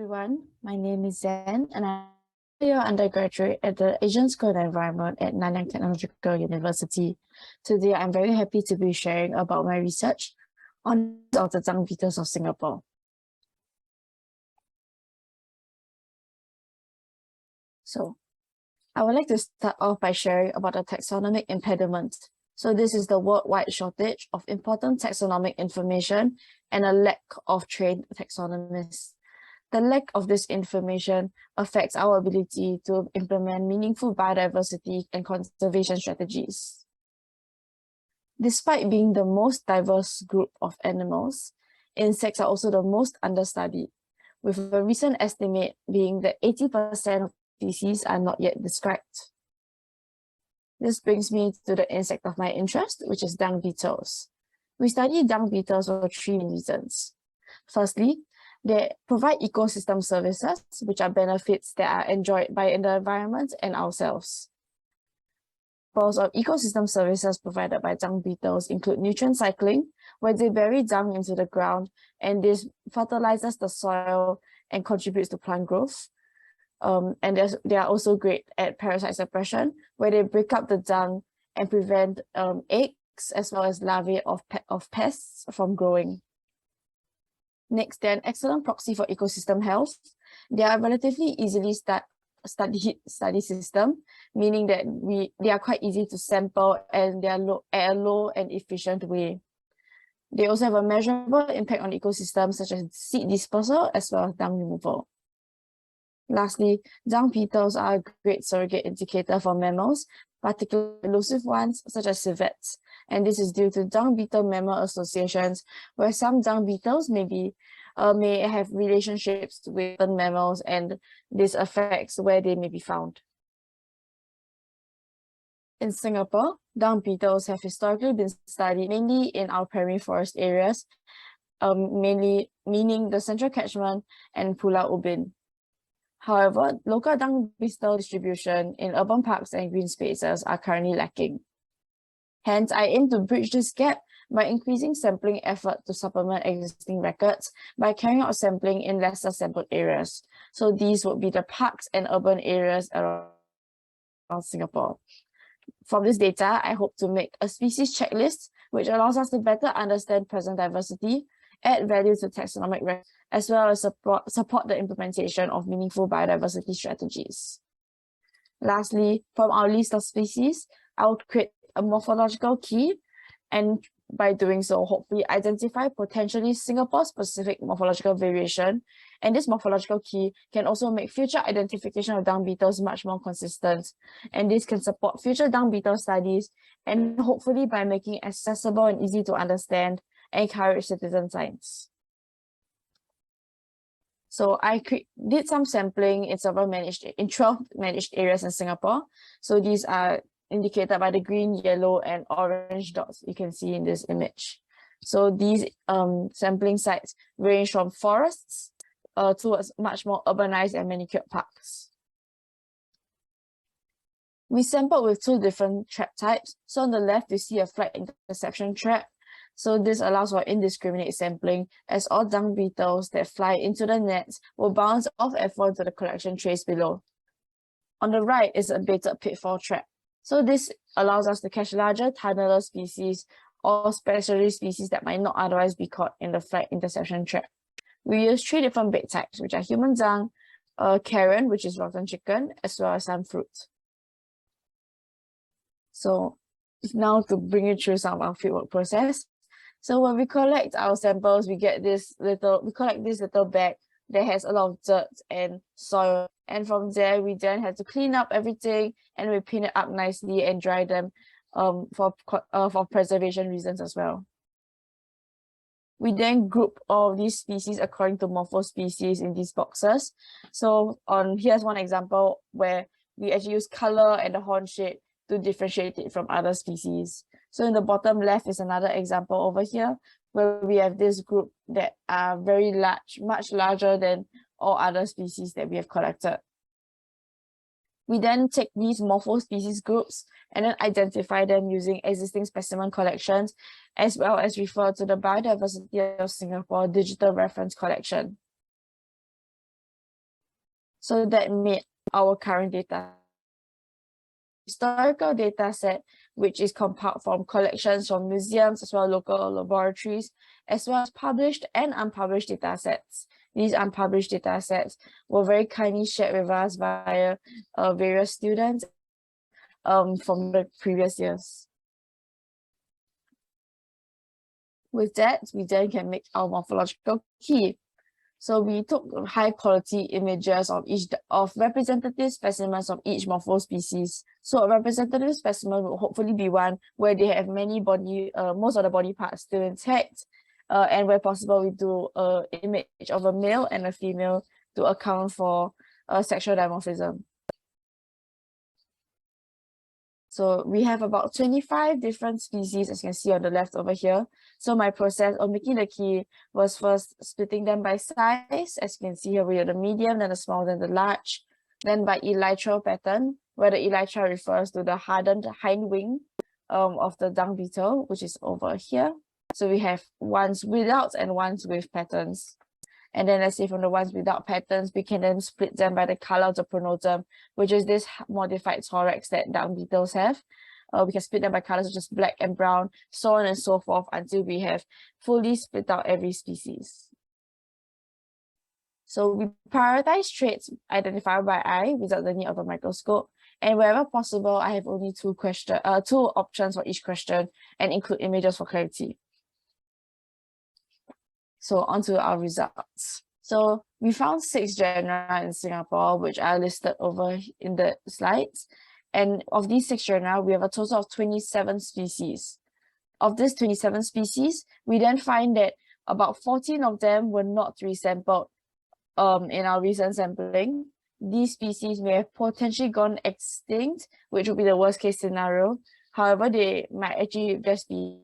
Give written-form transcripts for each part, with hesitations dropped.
everyone, my name is Zann and I'm your undergraduate at the Asian School of Environment at Nanyang Technological University. Today, I'm very happy to be sharing about my research on the Dung Beetles of Singapore. So, I would like to start off by sharing about the taxonomic impediment. So this is the worldwide shortage of important taxonomic information and a lack of trained taxonomists. The lack of this information affects our ability to implement meaningful biodiversity and conservation strategies. Despite being the most diverse group of animals, insects are also the most understudied, with a recent estimate being that 80% of species are not yet described. This brings me to the insect of my interest, which is dung beetles. We study dung beetles for three reasons. Firstly, they provide ecosystem services, which are benefits that are enjoyed by the environment and ourselves. Examples of ecosystem services provided by dung beetles include nutrient cycling, where they bury dung into the ground and this fertilizes the soil and contributes to plant growth. And they are also great at parasite suppression, where they break up the dung and prevent eggs as well as larvae of pests from growing. Next, they're an excellent proxy for ecosystem health. They are relatively easily study system, meaning that they are quite easy to sample and they are at a low and efficient way. They also have a measurable impact on ecosystems such as seed dispersal as well as dung removal. Lastly, dung beetles are a great surrogate indicator for mammals, particularly elusive ones such as civets. And this is due to dung beetle mammal associations, where some dung beetles may have relationships with certain mammals, and this affects where they may be found. In Singapore, dung beetles have historically been studied mainly in our primary forest areas, mainly meaning the central catchment and Pulau Ubin. However, local dung beetle distribution in urban parks and green spaces are currently lacking. Hence, I aim to bridge this gap by increasing sampling effort to supplement existing records by carrying out sampling in lesser sampled areas. So these would be the parks and urban areas around Singapore. From this data, I hope to make a species checklist, which allows us to better understand present diversity, add value to taxonomic records, as well as support the implementation of meaningful biodiversity strategies. Lastly, from our list of species, I would create a morphological key, and by doing so, hopefully identify potentially Singapore-specific morphological variation. And this morphological key can also make future identification of dung beetles much more consistent. And this can support future dung beetle studies, and hopefully by making it accessible and easy to understand, encourage citizen science. So I did some sampling in 12 managed areas in Singapore. So these are indicated by the green, yellow, and orange dots you can see in this image. So these sampling sites range from forests towards much more urbanized and manicured parks. We sampled with two different trap types. So on the left, you see a flight interception trap. So this allows for indiscriminate sampling, as all dung beetles that fly into the nets will bounce off and fall into the collection trays below. On the right is a baited pitfall trap. So this allows us to catch larger tunneler species or specialist species that might not otherwise be caught in the flight interception trap. We use three different bait types, which are human dung, carrion, which is rotten chicken, as well as some fruit. So now to bring you through some of our fieldwork process. So when we collect our samples, we collect this little bag that has a lot of dirt and soil. And from there, we then have to clean up everything, and we pin it up nicely and dry them for preservation reasons as well. We then group all these species according to morphospecies in these boxes. So here's one example where we actually use color and the horn shape to differentiate it from other species. So in the bottom left is another example over here, where we have this group that are very large, much larger than all other species that we have collected. We then take these morphospecies groups and then identify them using existing specimen collections, as well as refer to the Biodiversity of Singapore Digital Reference Collection. So that made our current data historical data set, which is compiled from collections from museums as well as local laboratories, as well as published and unpublished data sets. These unpublished data sets were very kindly shared with us via various students from the previous years. With that, we then can make our morphological key. So we took high quality images of representative specimens of each morphospecies. So a representative specimen will hopefully be one where they have most of the body parts still intact, and where possible we do an image of a male and a female to account for sexual dimorphism. So we have about 25 different species, as you can see on the left over here. So my process of making the key was first splitting them by size, as you can see here, we have the medium, then the small, then the large. Then by elytral pattern, where the elytra refers to the hardened hind wing of the dung beetle, which is over here. So we have ones without and ones with patterns. And then let's say from the ones without patterns, we can then split them by the color of the pronotum, which is this modified thorax that dung beetles have. We can split them by colors such as black and brown, so on and so forth, until we have fully split out every species. So we prioritize traits identified by eye without the need of a microscope. And wherever possible, I have only two options for each question and include images for clarity. So onto our results. So we found 6 genera in Singapore, which are listed over in the slides. And of these 6 genera, we have a total of 27 species. Of these 27 species, we then find that about 14 of them were not resampled in our recent sampling. These species may have potentially gone extinct, which would be the worst case scenario. However, they might actually just be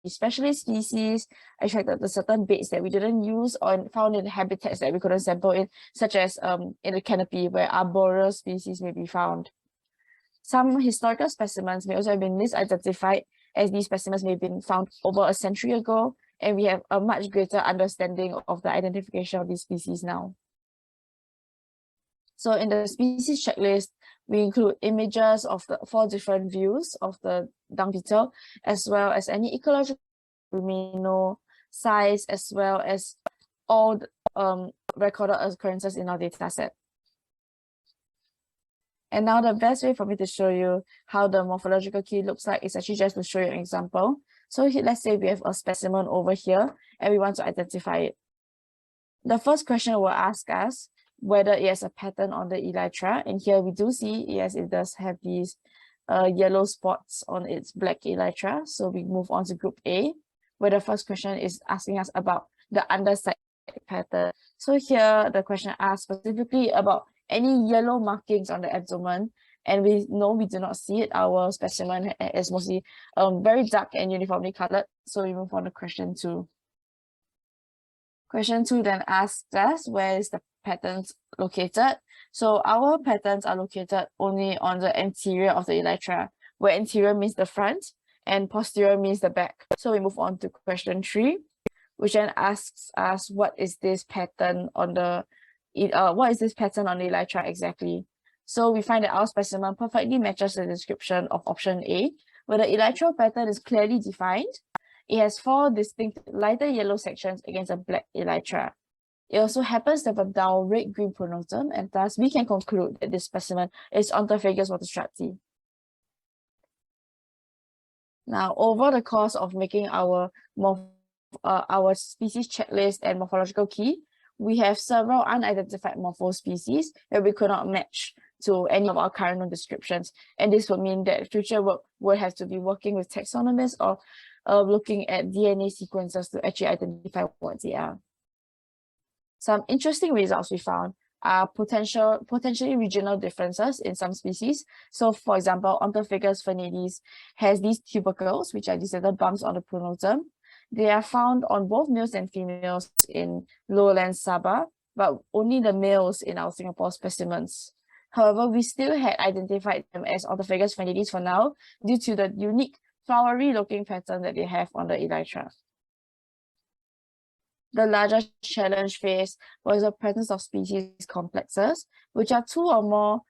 specialist species attracted to certain baits that we didn't use or found in habitats that we couldn't sample in, such as in the canopy where arboreal species may be found. Some historical specimens may also have been misidentified, as these specimens may have been found over a century ago, and we have a much greater understanding of the identification of these species now. So in the species checklist, we include images of the 4 different views of the dung beetle, as well as any ecological remino size, as well as all recorded occurrences in our dataset. And now the best way for me to show you how the morphological key looks like is actually just to show you an example. So here, let's say we have a specimen over here and we want to identify it. The first question will ask us whether it has a pattern on the elytra, and here we do see, yes, it does have these yellow spots on its black elytra. So we move on to group A, where the first question is asking us about the underside pattern. So here the question asks specifically about any yellow markings on the abdomen, and we know we do not see it. Our specimen is mostly very dark and uniformly colored. So we move on to question 2. Question 2 then asks us where is the patterns located. So our patterns are located only on the anterior of the elytra, where anterior means the front and posterior means the back. So we move on to question 3, which then asks us what is this pattern on the elytra exactly. So we find that our specimen perfectly matches the description of option A, where the elytral pattern is clearly defined. It has 4 distinct lighter yellow sections against a black elytra. It also happens to have a dull red-green pronotum, and thus we can conclude that this specimen is Ontophagus waterstrati. Now, over the course of making our species checklist and morphological key, we have several unidentified morphospecies that we could not match to any of our current known descriptions. And this would mean that future work would have to be working with taxonomists or looking at DNA sequences to actually identify what they are. Some interesting results we found are potentially regional differences in some species. So for example, Ontophagus phoenides has these tubercles, which are these little bumps on the pronotum. They are found on both males and females in lowland Sabah, but only the males in our Singapore specimens. However, we still had identified them as Ontophagus phoenides for now, due to the unique flowery looking pattern that they have on the elytra. The largest challenge faced was the presence of species complexes, which are two or more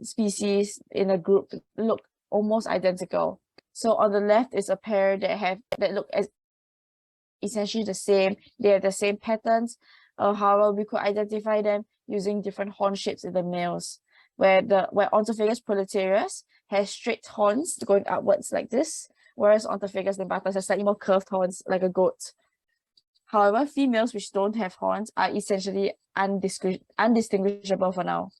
species in a group look almost identical. So on the left is a pair that look as essentially the same. They have the same patterns. However, we could identify them using different horn shapes in the males, where Ontophagus proletareus has straight horns going upwards like this, whereas Ontophagus limpatus has slightly more curved horns like a goat. However, females which don't have horns are essentially undistinguishable for now.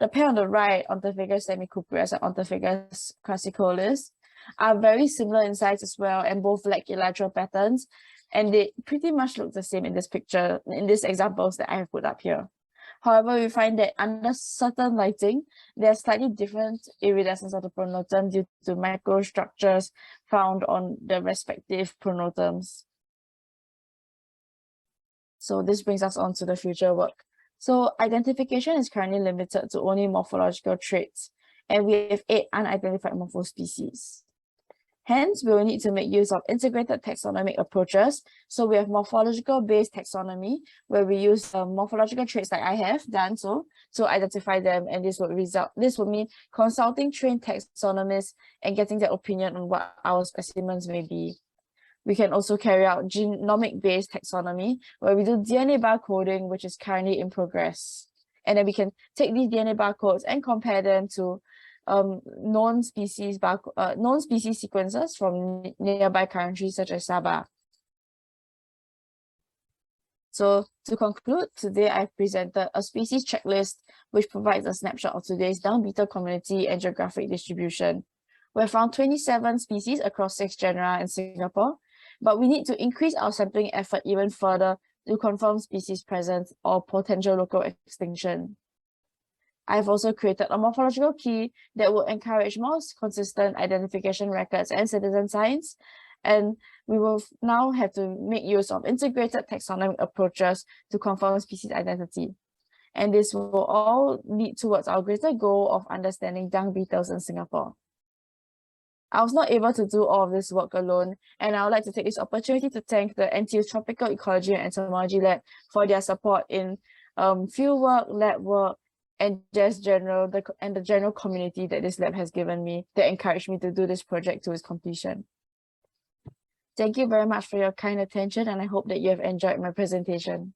The pair on the right, Ontophagus semicupreus and Ontophagus crassicolis, are very similar in size as well and both lack elytral patterns, and they pretty much look the same in this picture, in these examples that I have put up here. However, we find that under certain lighting, there's slightly different iridescence of the pronotum due to microstructures found on the respective pronotums. So this brings us on to the future work. So identification is currently limited to only morphological traits, and we have 8 unidentified morphospecies. Hence, we will need to make use of integrated taxonomic approaches. So we have morphological-based taxonomy, where we use morphological traits like I have done so to identify them, and this would mean consulting trained taxonomists and getting their opinion on what our specimens may be. We can also carry out genomic-based taxonomy, where we do DNA barcoding, which is currently in progress. And then we can take these DNA barcodes and compare them to known species sequences from nearby countries such as Sabah. So to conclude, today I've presented a species checklist which provides a snapshot of today's dung beetle community and geographic distribution. We have found 27 species across 6 genera in Singapore, but we need to increase our sampling effort even further to confirm species presence or potential local extinction. I've also created a morphological key that will encourage more consistent identification records and citizen science. And we will now have to make use of integrated taxonomic approaches to confirm species identity. And this will all lead towards our greater goal of understanding dung beetles in Singapore. I was not able to do all of this work alone, and I would like to take this opportunity to thank the NTU Tropical Ecology and Entomology Lab for their support in field work, lab work, and just the general community that this lab has given me that encouraged me to do this project to its completion. Thank you very much for your kind attention, and I hope that you have enjoyed my presentation.